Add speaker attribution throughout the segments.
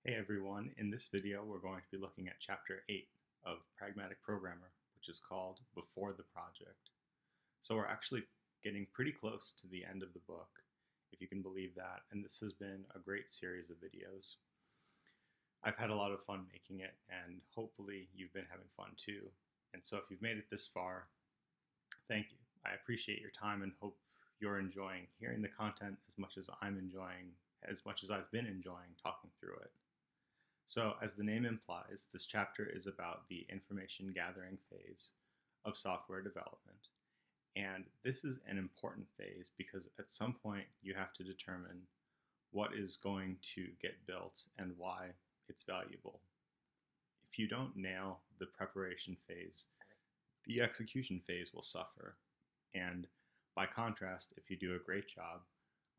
Speaker 1: Hey everyone, in this video we're going to be looking at Chapter 8 of Pragmatic Programmer, which is called Before the Project. So we're actually getting pretty close to the end of the book, if you can believe that, and this has been a great series of videos. I've had a lot of fun making it, and hopefully you've been having fun too. And so if you've made it this far, thank you. I appreciate your time and hope you're enjoying hearing the content as much as I've been enjoying talking through it. So, as the name implies, this chapter is about the information gathering phase of software development. And this is an important phase because at some point you have to determine what is going to get built and why it's valuable. If you don't nail the preparation phase, the execution phase will suffer. And by contrast, if you do a great job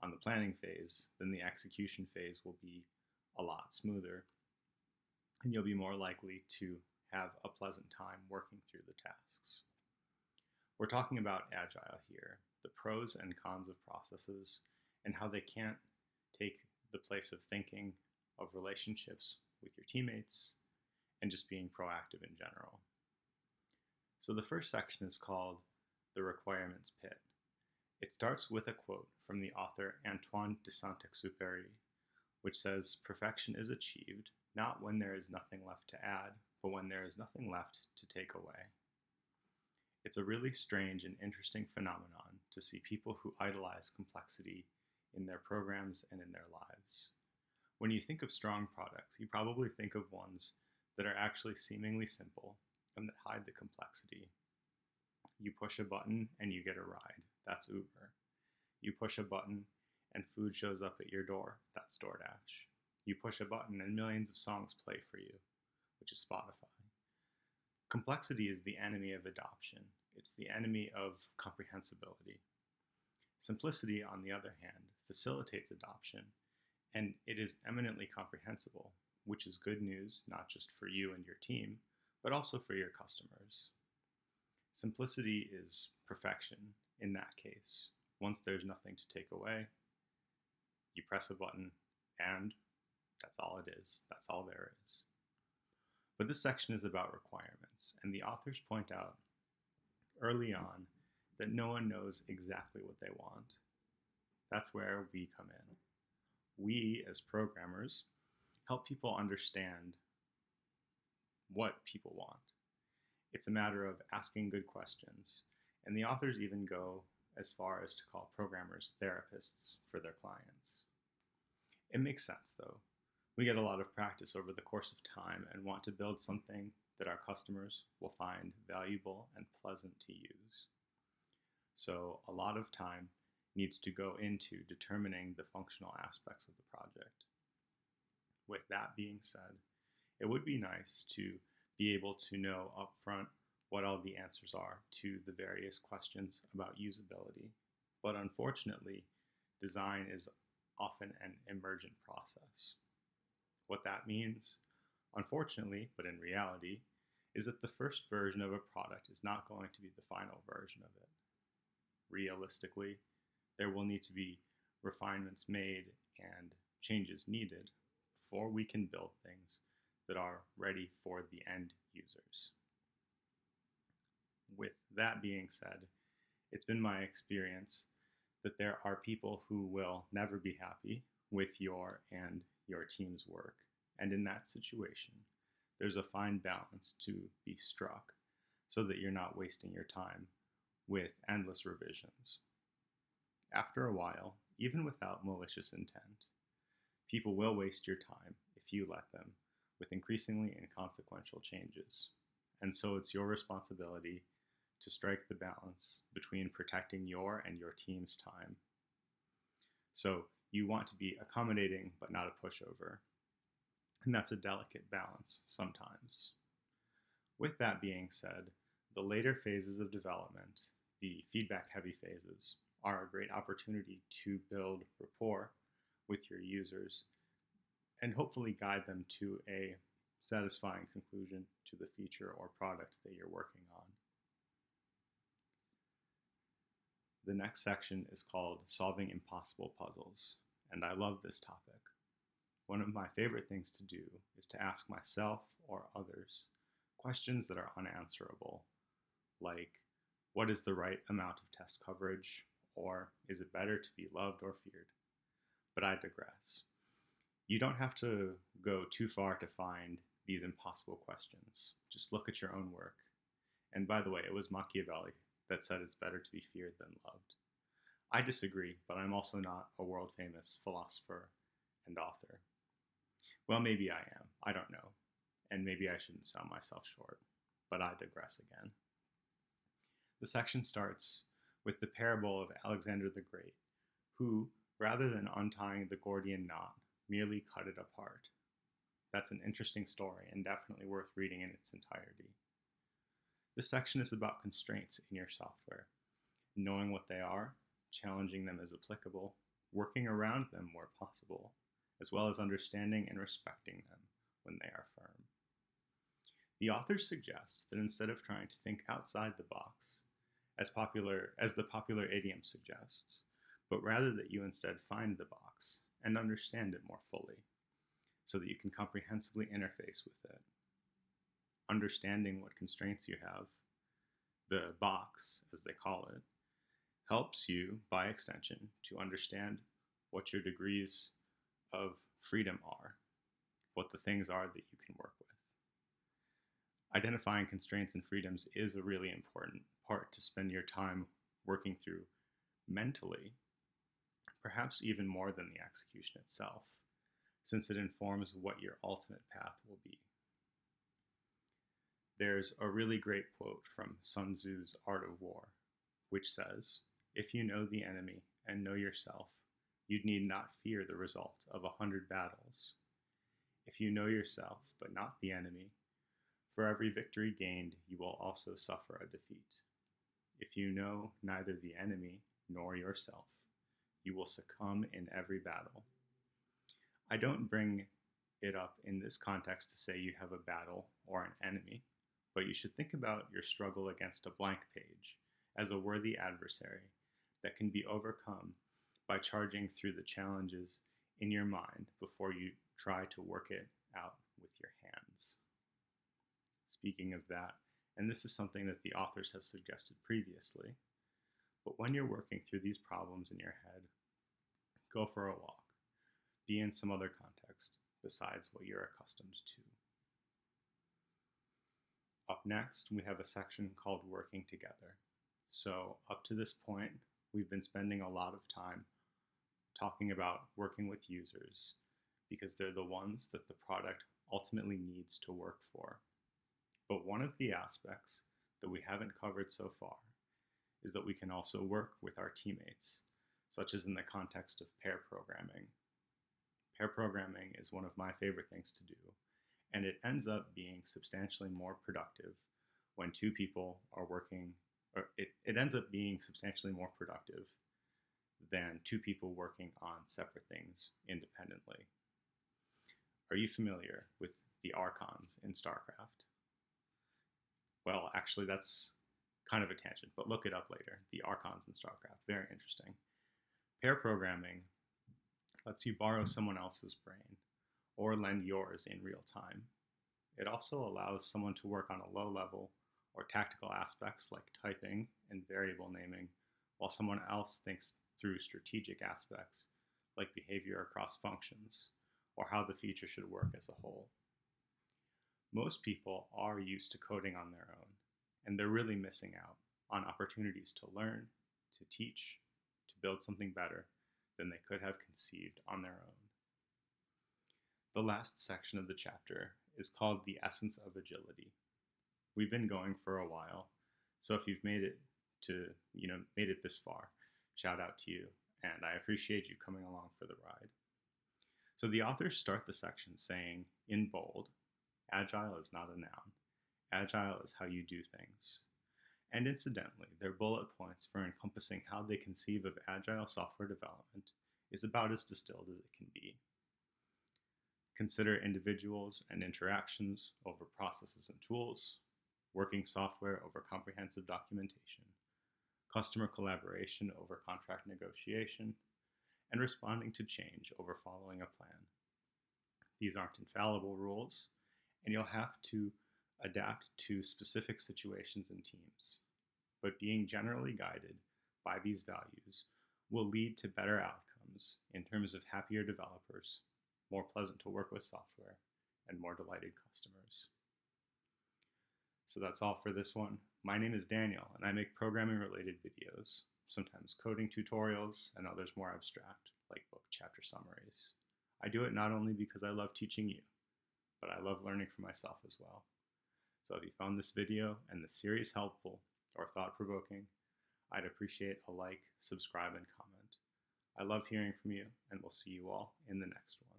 Speaker 1: on the planning phase, then the execution phase will be a lot smoother and you'll be more likely to have a pleasant time working through the tasks. We're talking about Agile here, the pros and cons of processes, and how they can't take the place of thinking, of relationships with your teammates, and just being proactive in general. So the first section is called The Requirements Pit. It starts with a quote from the author Antoine de Saint-Exupéry, which says, "Perfection is achieved not when there is nothing left to add, but when there is nothing left to take away." It's a really strange and interesting phenomenon to see people who idolize complexity in their programs and in their lives. When you think of strong products, you probably think of ones that are actually seemingly simple and that hide the complexity. You push a button and you get a ride. That's Uber. You push a button and food shows up at your door. That's DoorDash. You push a button and millions of songs play for you, which is Spotify. Complexity is the enemy of adoption. It's the enemy of comprehensibility. Simplicity, on the other hand, facilitates adoption, and it is eminently comprehensible, which is good news not just for you and your team, but also for your customers. Simplicity is perfection in that case. Once there's nothing to take away, you press a button and that's all it is. That's all there is. But this section is about requirements, and the authors point out early on that no one knows exactly what they want. That's where we come in. We, as programmers, help people understand what people want. It's a matter of asking good questions, and the authors even go as far as to call programmers therapists for their clients. It makes sense, though. We get a lot of practice over the course of time and want to build something that our customers will find valuable and pleasant to use. So a lot of time needs to go into determining the functional aspects of the project. With that being said, it would be nice to be able to know upfront what all the answers are to the various questions about usability. But unfortunately, design is often an emergent process. What that means, unfortunately, but in reality, is that the first version of a product is not going to be the final version of it. Realistically, there will need to be refinements made and changes needed before we can build things that are ready for the end users. With that being said, it's been my experience that there are people who will never be happy with your and your team's work. And in that situation, there's a fine balance to be struck so that you're not wasting your time with endless revisions. After a while, even without malicious intent, people will waste your time if you let them with increasingly inconsequential changes. And so it's your responsibility to strike the balance between protecting your and your team's time. So you want to be accommodating but not a pushover. And that's a delicate balance sometimes. With that being said, the later phases of development, the feedback-heavy phases, are a great opportunity to build rapport with your users and hopefully guide them to a satisfying conclusion to the feature or product that you're working on. The next section is called Solving Impossible Puzzles, and I love this topic. One of my favorite things to do is to ask myself or others questions that are unanswerable, like, what is the right amount of test coverage, or is it better to be loved or feared? But I digress. You don't have to go too far to find these impossible questions. Just look at your own work. And by the way, it was Machiavelli that said it's better to be feared than loved. I disagree, but I'm also not a world famous philosopher and author. Well, maybe I am. I don't know. And maybe I shouldn't sell myself short. But I digress again. The section starts with the parable of Alexander the Great, who, rather than untying the Gordian knot, merely cut it apart. That's an interesting story and definitely worth reading in its entirety. This section is about constraints in your software, knowing what they are, challenging them as applicable, working around them where possible, as well as understanding and respecting them when they are firm. The author suggests that instead of trying to think outside the box, as the popular idiom suggests, but rather that you instead find the box and understand it more fully, so that you can comprehensively interface with it. Understanding what constraints you have, the box, as they call it, helps you, by extension, to understand what your degrees of freedom are, what the things are that you can work with. Identifying constraints and freedoms is a really important part to spend your time working through mentally, perhaps even more than the execution itself, since it informs what your ultimate path will be. There's a really great quote from Sun Tzu's Art of War, which says, "If you know the enemy and know yourself, you need not fear the result of 100 battles. If you know yourself but not the enemy, for every victory gained you will also suffer a defeat. If you know neither the enemy nor yourself, you will succumb in every battle." I don't bring it up in this context to say you have a battle or an enemy, but you should think about your struggle against a blank page as a worthy adversary that can be overcome by charging through the challenges in your mind before you try to work it out with your hands. Speaking of that, and this is something that the authors have suggested previously, but when you're working through these problems in your head, go for a walk. Be in some other context besides what you're accustomed to. Up next, we have a section called Working Together. So up to this point, we've been spending a lot of time talking about working with users because they're the ones that the product ultimately needs to work for. But one of the aspects that we haven't covered so far is that we can also work with our teammates, such as in the context of pair programming. Pair programming is one of my favorite things to do, and it ends up being substantially more productive when two people are working, or it ends up being substantially more productive than two people working on separate things independently. Are you familiar with the archons in StarCraft? Well, actually, that's kind of a tangent, but look it up later. The archons in StarCraft, very interesting. Pair programming lets you borrow someone else's brain or lend yours in real time. It also allows someone to work on a low level or tactical aspects like typing and variable naming, while someone else thinks through strategic aspects like behavior across functions or how the feature should work as a whole. Most people are used to coding on their own, and they're really missing out on opportunities to learn, to teach, to build something better than they could have conceived on their own. The last section of the chapter is called The Essence of Agility. We've been going for a while, so if you've made it this far, shout out to you, and I appreciate you coming along for the ride. So the authors start the section saying, in bold, agile is not a noun. Agile is how you do things. And incidentally, their bullet points for encompassing how they conceive of agile software development is about as distilled as it can be. Consider individuals and interactions over processes and tools, working software over comprehensive documentation, customer collaboration over contract negotiation, and responding to change over following a plan. These aren't infallible rules, and you'll have to adapt to specific situations and teams. But being generally guided by these values will lead to better outcomes in terms of happier developers, more pleasant to work with software, and more delighted customers. So that's all for this one. My name is Daniel, and I make programming related videos, sometimes coding tutorials and others more abstract, like book chapter summaries. I do it not only because I love teaching you, but I love learning for myself as well. So if you found this video and the series helpful or thought-provoking, I'd appreciate a like, subscribe, and comment. I love hearing from you, and we'll see you all in the next one.